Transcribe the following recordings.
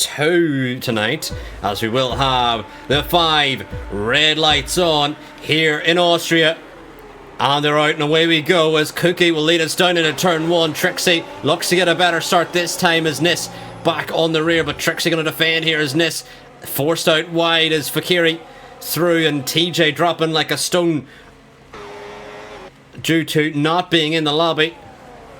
2 tonight, as we will have the 5 red lights on here in Austria. And they're out and away we go as Cookie will lead us down into turn 1. Trixie looks to get a better start this time as Nis back on the rear, but Trixie going to defend here as Nis forced out wide as Fakhri through, and TJ dropping like a stone due to not being in the lobby.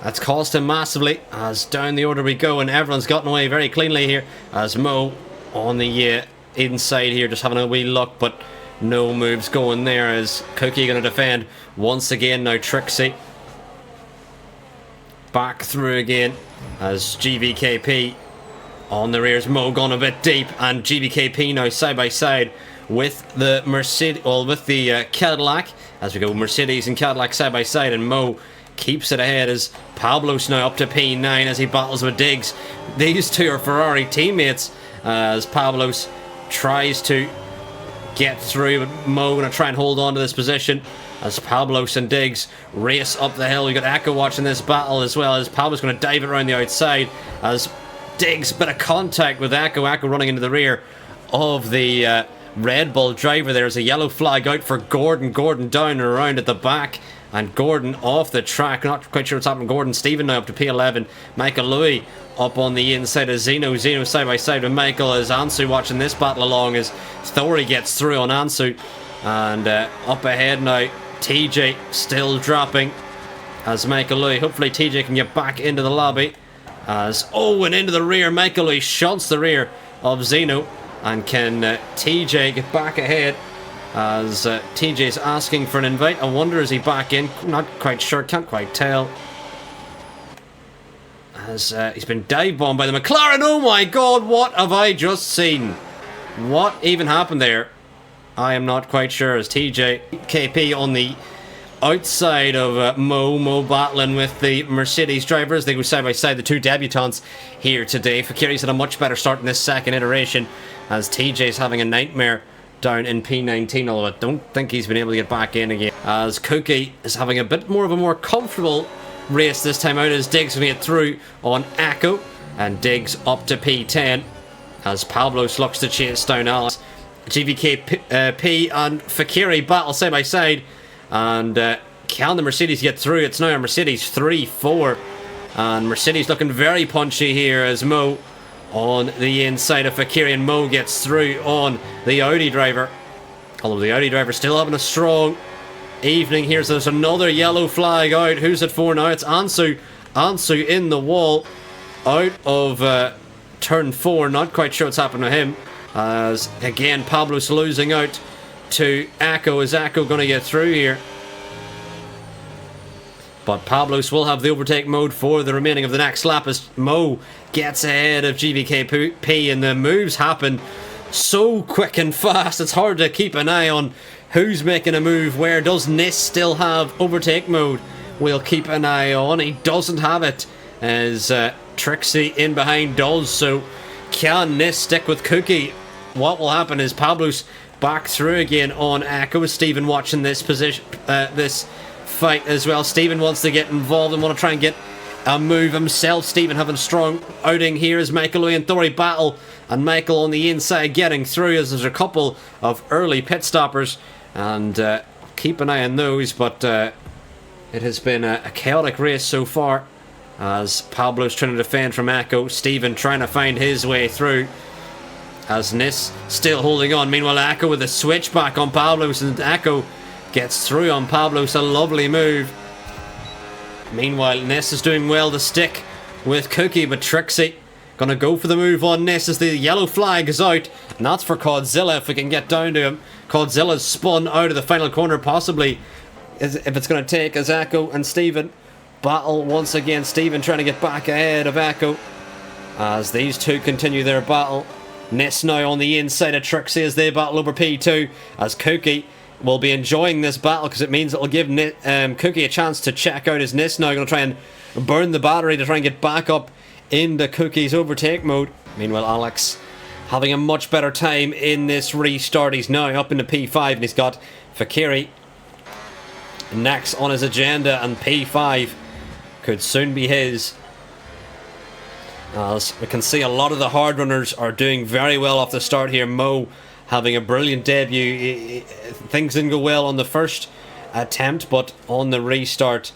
That's cost him massively as down the order we go, and everyone's gotten away very cleanly here as Mo on the inside here just having a wee look, but no moves going there as Cookie going to defend once again. Now Trixie back through again as GVKP on the rears. Mo gone a bit deep, and GVKP now side by side with the Mercedes, well, with the Cadillac, as we go Mercedes and Cadillac side by side, and Mo keeps it ahead as Pablos now up to P9 as he battles with Diggs. These two are Ferrari teammates as Pablos tries to get through, but Mo going to try and hold on to this position as Pablos and Diggs race up the hill. We got Echo watching this battle as well as Pablos going to dive it around the outside as Diggs, bit of contact with Echo running into the rear of the Red Bull driver. There's a yellow flag out for Gordon down and around at the back, and Gordon off the track. Not quite sure what's happening. Gordon Stephen now up to P11. Michael Louis up on the inside of Zeno side by side with Michael as Ansu watching this battle along as Thori gets through on Ansu, and up ahead now TJ still dropping as Michael Louis. Hopefully TJ can get back into the lobby as and into the rear. Michael Louis shunts the rear of Zeno, and can TJ get back ahead as TJ's asking for an invite. I wonder, is he back in? Not quite sure, can't quite tell. As he's been dive bombed by the McLaren. Oh my god, what have I just seen? What even happened there? I am not quite sure as TJ KP on the outside of Mo battling with the Mercedes drivers. They go side by side, the two debutants here today. Fakhri's had a much better start in this second iteration as TJ's having a nightmare down in P19, although I don't think he's been able to get back in again, as Cookie is having a bit more of a more comfortable race this time out as Diggs going to get through on Echo, and Diggs up to P10 as Pablos looks to chase down Alex. GVKP and Fakhri battle side by side, and can the Mercedes get through? It's now a Mercedes 3-4, and Mercedes looking very punchy here as Mo on the inside of Fakhri, and Mo gets through on the Audi driver, although the Audi driver still having a strong evening here. So there's another yellow flag out. Who's it for now? It's Ansu in the wall out of turn 4. Not quite sure what's happened to him as again Pablos losing out to Echo. Is Echo going to get through here? But Pablos will have the overtake mode for the remaining of the next lap as Mo gets ahead of GVKP, and the moves happen so quick and fast it's hard to keep an eye on who's making a move where. Does Nis still have overtake mode? We'll keep an eye on. He doesn't have it as Trixie in behind does, so can Nis stick with Cookie? What will happen is Pablos back through again on Echo. Stephen watching this position, this fight as well. Stephen wants to get involved and want to try and get a move himself. Stephen having a strong outing here as Michael Louis and Thori battle, and Michael on the inside getting through as there's a couple of early pit stoppers, and keep an eye on those. But it has been a chaotic race so far as Pablo's trying to defend from Echo. Stephen trying to find his way through as Nis still holding on. Meanwhile Echo with a switchback on Pablos, and Echo gets through on Pablos. A lovely move. Meanwhile Nis is doing well to stick with Cookie, but Trixie gonna go for the move on Nis as the yellow flag is out, and that's for Codzilla if we can get down to him. Codzilla's spun out of the final corner, possibly if it's going to take as Echo and Stephen battle once again. Stephen trying to get back ahead of Echo as these two continue their battle. Nis now on the inside of Trixie as they battle over P2, as Cookie will be enjoying this battle because it means it'll give Cookie a chance to check out his Nis now going to try and burn the battery to try and get back up into Cookie's overtake mode. Meanwhile Alex having a much better time in this restart. He's now up into P5 and he's got Fakhri next on his agenda, and P5 could soon be his. As we can see, a lot of the hard runners are doing very well off the start here. Mo having a brilliant debut. Things didn't go well on the first attempt, but on the restart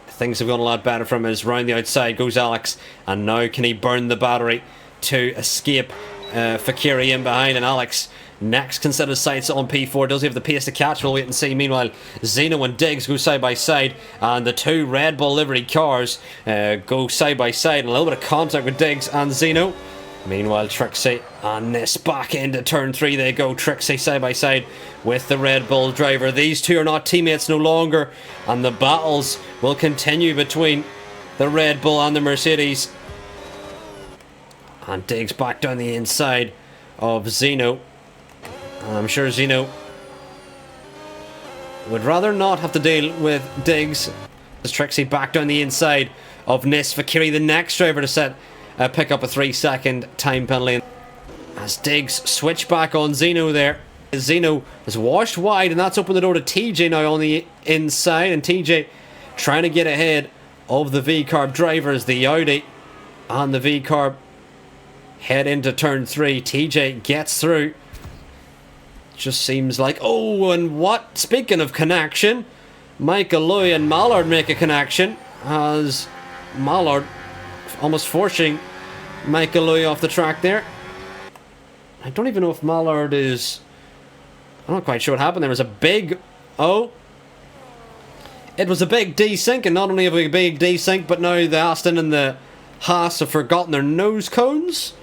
things have gone a lot better from him. As round the outside goes Alex, and now can he burn the battery to escape Fakhri in behind, and Alex next can set his sights on P4. Does he have the pace to catch? We'll wait and see. Meanwhile, Zeno and Diggs go side by side, and the two Red Bull livery cars go side by side, and a little bit of contact with Diggs and Zeno. Meanwhile, Trixie and Nis back into turn 3 they go. Trixie side by side with the Red Bull driver. These two are not teammates no longer, and the battles will continue between the Red Bull and the Mercedes. And Diggs back down the inside of Zeno. I'm sure Zeno would rather not have to deal with Diggs. As Trixie back down the inside of Nis. Fakhri, the next driver to pick up a 3-second time penalty. As Diggs switch back on Zeno there. Zeno is washed wide, and that's opened the door to TJ now on the inside. And TJ trying to get ahead of the V-Carb drivers. The Audi and the V-Carb head into turn 3. TJ gets through. Just seems like... Oh, and what? Speaking of connection, Michael Louis and Mallard make a connection, as Mallard almost forcing Michael Louis off the track there. I don't even know if Mallard is... I'm not quite sure what happened. There was a big... Oh. It was a big desync, and not only have we a big desync, but now the Aston and the Haas have forgotten their nose cones.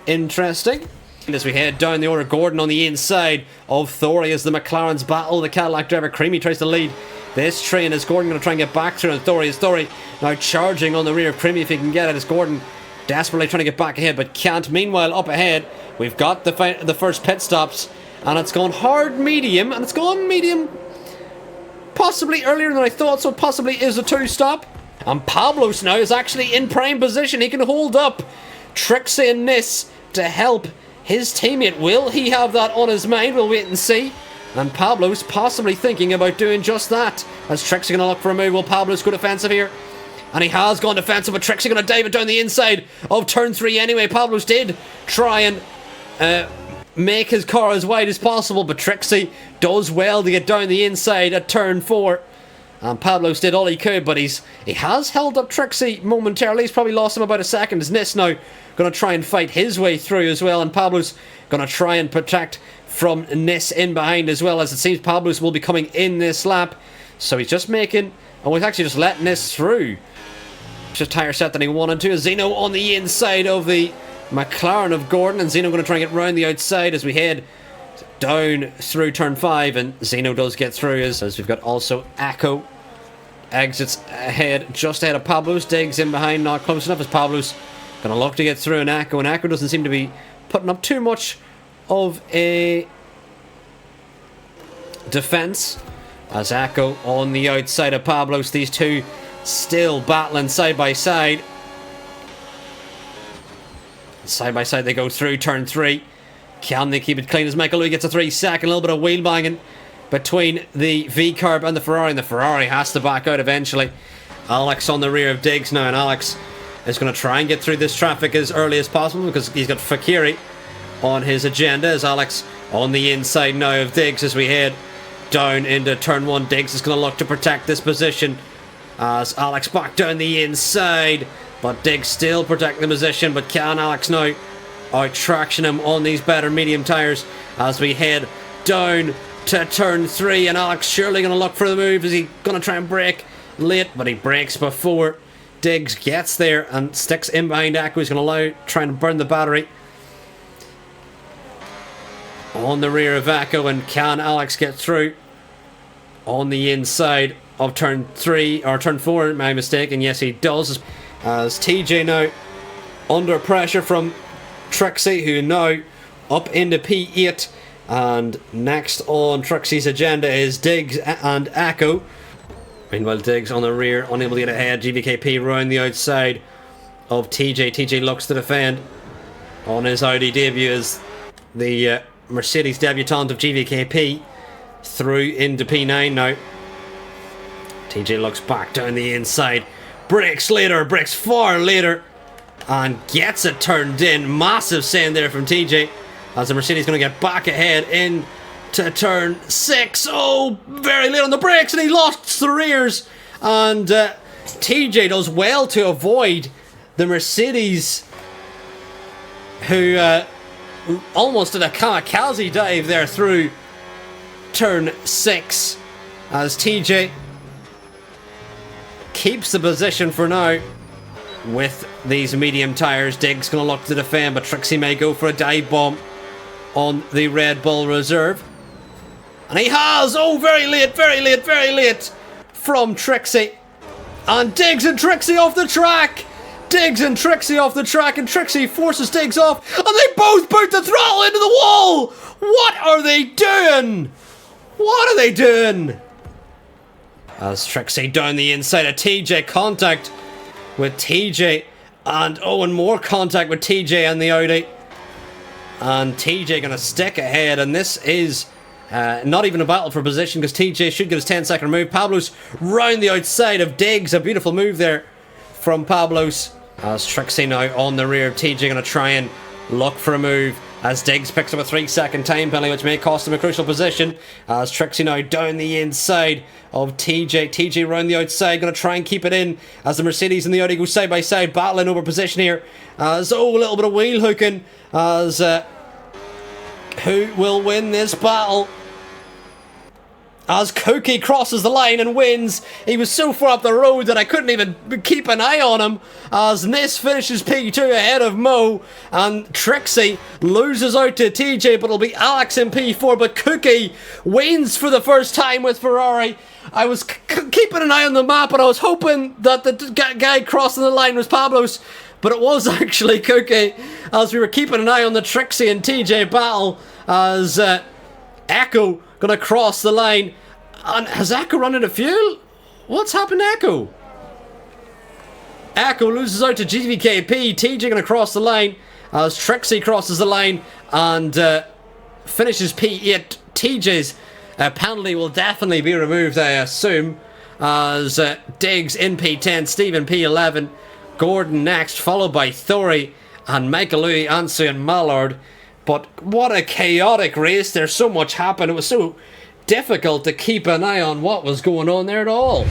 Interesting. As we head down the order, Gordon on the inside of Thori as the McLarens battle the Cadillac driver. Creamy tries to lead this train. Is Gordon going to try and get back through? And Thori now charging on the rear of Creamy if he can get it. As Gordon desperately trying to get back ahead but can't. Meanwhile, up ahead we've got the first pit stops, and it's gone hard medium, and it's gone medium possibly earlier than I thought, so it possibly is a 2-stop. And Pablos now is actually in prime position. He can hold up Trixie and Nis to help his teammate. Will he have that on his mind? We'll wait and see. And Pablo's possibly thinking about doing just that. As Trixie going to look for a move. Will Pablo's go defensive here? And he has gone defensive, but Trixie going to dive it down the inside of turn 3 anyway. Pablo's did try and make his car as wide as possible, but Trixie does well to get down the inside at turn 4. And Pablos did all he could, but he has held up Trixie momentarily. He's probably lost him about a second. As Nis now going to try and fight his way through as well, and Pablos going to try and protect from Nis in behind as well, as it seems Pablos will be coming in this lap. So he's just making... Oh, he's actually just letting Nis through. Just higher set than he wanted to. Zeno on the inside of the McLaren of Gordon, and Zeno going to try and get round the outside as we head down through turn 5, and Zeno does get through as we've got also Echo exits ahead, just ahead of Pablos. Diggs in behind, not close enough, as Pablos going to look to get through, and Echo doesn't seem to be putting up too much of a defense, as Echo on the outside of Pablos. These two still battling side by side. Side by side they go through turn 3. Can they keep it clean as Michael Louis gets a 3-second? A little bit of wheel banging between the V-Carb and the Ferrari, and the Ferrari has to back out eventually. Alex on the rear of Diggs now, and Alex is going to try and get through this traffic as early as possible because he's got Fakhri on his agenda. As Alex on the inside now of Diggs as we head down into turn 1. Diggs is going to look to protect this position as Alex back down the inside, but Diggs still protecting the position. But can Alex now out traction him on these better medium tyres as we head down to turn 3? And Alex surely going to look for the move. Is he going to try and brake late? But he brakes before Diggs gets there and sticks in behind Echo. He's going to try and burn the battery on the rear of Echo. And can Alex get through on the inside of turn 3 or turn 4? My mistake. And yes, he does, as TJ now under pressure from Trixie, who now up into P8, and next on Trixie's agenda is Diggs and Echo. Meanwhile, Diggs on the rear, unable to get ahead. GVKP round the outside of TJ. TJ looks to defend on his Audi debut as the Mercedes debutant of GVKP through into P9 now. TJ looks back down the inside, brakes later, brakes far later, and gets it turned in. Massive send there from TJ, as the Mercedes going to get back ahead in to turn 6. Oh, very late on the brakes, and he lost the rears. And TJ does well to avoid the Mercedes, who almost did a kamikaze dive there through turn 6, as TJ keeps the position for now with these medium tyres. Diggs going to look to defend, but Trixie may go for a dive bomb on the Red Bull reserve. And he has! Oh, very late from Trixie. And Diggs and Trixie off the track! Diggs and Trixie off the track, and Trixie forces Diggs off, and they both boot the throttle into the wall! What are they doing? What are they doing? As Trixie down the inside of TJ, contact with TJ, and and more contact with TJ and the Audi. And TJ gonna stick ahead, and this is not even a battle for position, because TJ should get his 10-second move. Pablos round the outside of Diggs, a beautiful move there from Pablos, as Trixie now on the rear. TJ gonna try and look for a move, as Diggs picks up a 3-second time penalty, which may cost him a crucial position, as Trixie now down the inside of TJ. TJ round the outside, going to try and keep it in, as the Mercedes and the Audi go side by side, battling over position here, as a little bit of wheel hooking, as who will win this battle? As Cookie crosses the line and wins. He was so far up the road that I couldn't even keep an eye on him, as Nis finishes P2 ahead of Mo, and Trixie loses out to TJ, but it'll be Alex in P4, but Cookie wins for the first time with Ferrari. I was keeping an eye on the map, and I was hoping that the guy crossing the line was Pablos, but it was actually Cookie, as we were keeping an eye on the Trixie and TJ battle, as Echo gonna cross the line. And has Echo run out of fuel? What's happened to Echo? Echo loses out to GVKP. TJ gonna cross the line, as Trixie crosses the line and finishes P8. TJ's penalty will definitely be removed, I assume, as Diggs in P10, Stephen P11, Gordon next, followed by Thory and Michael Louis, Ansu and Mallard. But what a chaotic race. There's so much happened. It was so difficult to keep an eye on what was going on there at all.